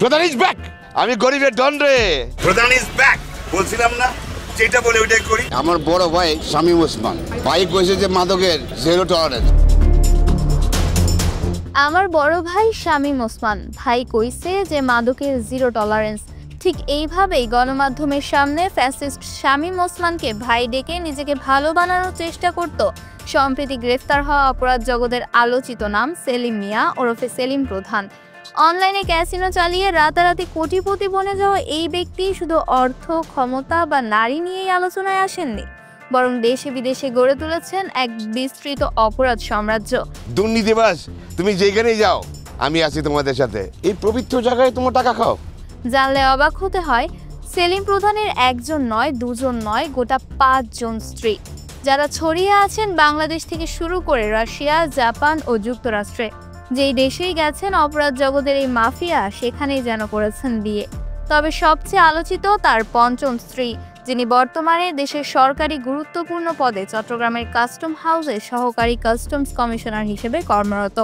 প্রধান is back. আমি গরিবের ডন রে। প্রধান ইজ ব্যাক বলছিলাম না, যেটা বলে ওইটাই করি। আমার বড় ভাই শামীম ওসমান ভাই কইছে যে মাদকের জিরো টলারেন্স। আমার বড় ভাই শামীম ওসমান ভাই কইছে যে মাদকের জিরো টলারেন্স। ঠিক এইভাবেই গণমাধ্যমের সামনে ফ্যাসিস্ট শামীম ওসমানকে ভাই ডেকে নিজেকে ভালো বানানোর চেষ্টা করত সম্প্রতি গ্রেফতার হওয়া অপরাধ জগতের আলোচিত নাম সেলিম মিয়া ওরফে সেলিম প্রধান। অনলাইনে ক্যাসিনো চালিয়ে রাতারাতি কোটিপতি বনে যাওয়া এই ব্যক্তি শুধু অর্থ, ক্ষমতা বা নারী নিয়েই আলোচনায় আসেননি, বরং দেশে বিদেশে গড়ে তুলেছেন এক বিস্তৃত অপরাধ সাম্রাজ্য। দুর্নীতিবাজ, তুমি যেখানেই যাও আমি আছি তোমাদের সাথে। এই পবিত্র জায়গায় তোমার টাকা খাও। জানলে অবাক হতে হয়, সেলিম প্রধানের একজন নয়, দুজন নয়, গোটা 5 জন স্ত্রী, যারা ছড়িয়ে আছেন বাংলাদেশ থেকে শুরু করে রাশিয়া, জাপান ও যুক্তরাষ্ট্রে। যেই দেশেই গেছেন অপরাধ জগতের এই মাফিয়া, সেখানেই যেন করেছেন বিয়ে। তবে সবচেয়ে আলোচিত তার 5ম স্ত্রী, যিনি বর্তমানে দেশের সরকারি গুরুত্বপূর্ণ পদে চট্টগ্রামের কাস্টম হাউসে সহকারী কাস্টমস কমিশনার হিসেবে কর্মরত।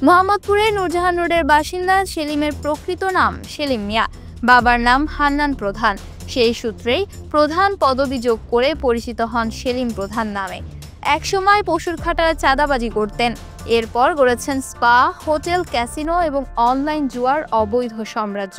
মোহাম্মদপুরের নূরজাহান রোডের বাসিন্দা সেলিমের প্রকৃত নাম সেলিম মিয়া, বাবার নাম হান্নান প্রধান। সেই সূত্রেই প্রধান পদবি যোগ করে পরিচিত হন সেলিম প্রধান নামে। একসময় পশুর খাটায় চাঁদাবাজি করতেন, এরপর গড়েছেন স্পা, হোটেল, ক্যাসিনো এবং অনলাইন জুয়ার অবৈধ সাম্রাজ্য।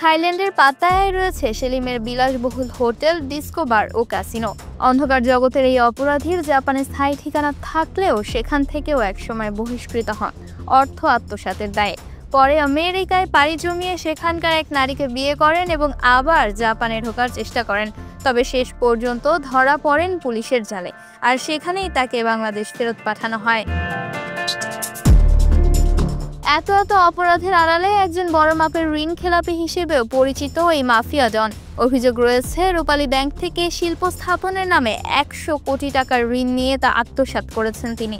থাইল্যান্ডের পাত্তায়ায় রয়েছে সেলিমের বিলাসবহুল হোটেল, ডিস্কো বার ও ক্যাসিনো। অন্ধকার জগতের এই অপরাধীর জাপানে স্থায়ী ঠিকানা থাকলেও সেখান থেকেও একসময় বহিষ্কৃত হন অর্থ আত্মসাতের দায়ে। পরে আমেরিকায় পাড়ি জমিয়ে সেখানকার এক নারীকে বিয়ে করেন এবং আবার জাপানে ঢোকার চেষ্টা করেন। তবে শেষ পর্যন্ত ধরা পড়েন পুলিশের জালে, আর সেখানেই তাকে বাংলাদেশ ফেরত পাঠানো হয়। এত অপরাধের আড়ালে একজন বড় মাপের ঋণ খেলাপি হিসেবেও পরিচিত এই মাফিয়া ডন। অভিযোগ রয়েছে রূপালী ব্যাংক থেকে শিল্প স্থাপনের নামে 100 কোটি টাকার ঋণ নিয়ে তা আত্মসাৎ করেছেন তিনি।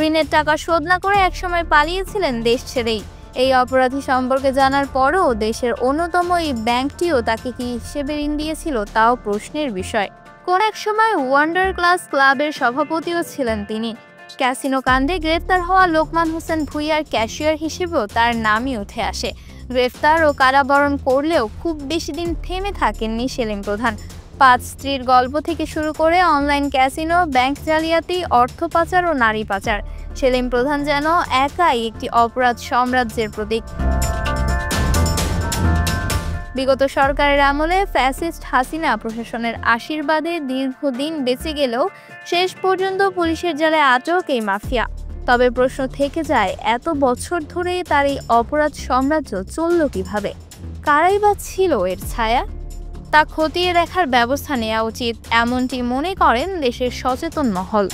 ঋণের টাকা শোধ না করে একসময় পালিয়েছিলেন দেশ ছেড়েই। এই অপরাধী সম্পর্কে জানার পরও দেশের অন্যতম এই ব্যাংকটিও তাকে কি হিসেবে ঋণ দিয়েছিল তাও প্রশ্নের বিষয়। কোন এক সময় ওয়ান্ডার ক্লাস ক্লাবের সভাপতিও ছিলেন তিনি। ক্যাসিনো কাণ্ডে গ্রেফতার হওয়া লোকমান হোসেন ভুইয়ার ক্যাশিয়ার হিসেবেও তার নামই উঠে আসে। গ্রেফতার ও কারাবরণ করলেও খুব বেশি দিন থেমে থাকেননি সেলিম প্রধান। 5 স্ত্রীর গল্প থেকে শুরু করে অনলাইন ক্যাসিনো, ব্যাংক জালিয়াতি, অর্থ পাচার ও নারী পাচার, সেলিম প্রধান যেন একাই একটি অপরাধ সাম্রাজ্যের প্রতীক। বিগত সরকারের আমলে ফ্যাসিস্ট হাসিনা প্রশাসনের আশীর্বাদে দীর্ঘদিন বেঁচে গেলেও শেষ পর্যন্ত পুলিশের জালে আটক এই মাফিয়া। তবে প্রশ্ন থেকে যায়, এত বছর ধরে তার এই অপরাধ সাম্রাজ্য চলল কিভাবে? কারাই বা ছিল এর ছায়া? তা খতিয়ে দেখার ব্যবস্থা নেওয়া উচিত, এমনটি মনে করেন দেশের সচেতন মহল।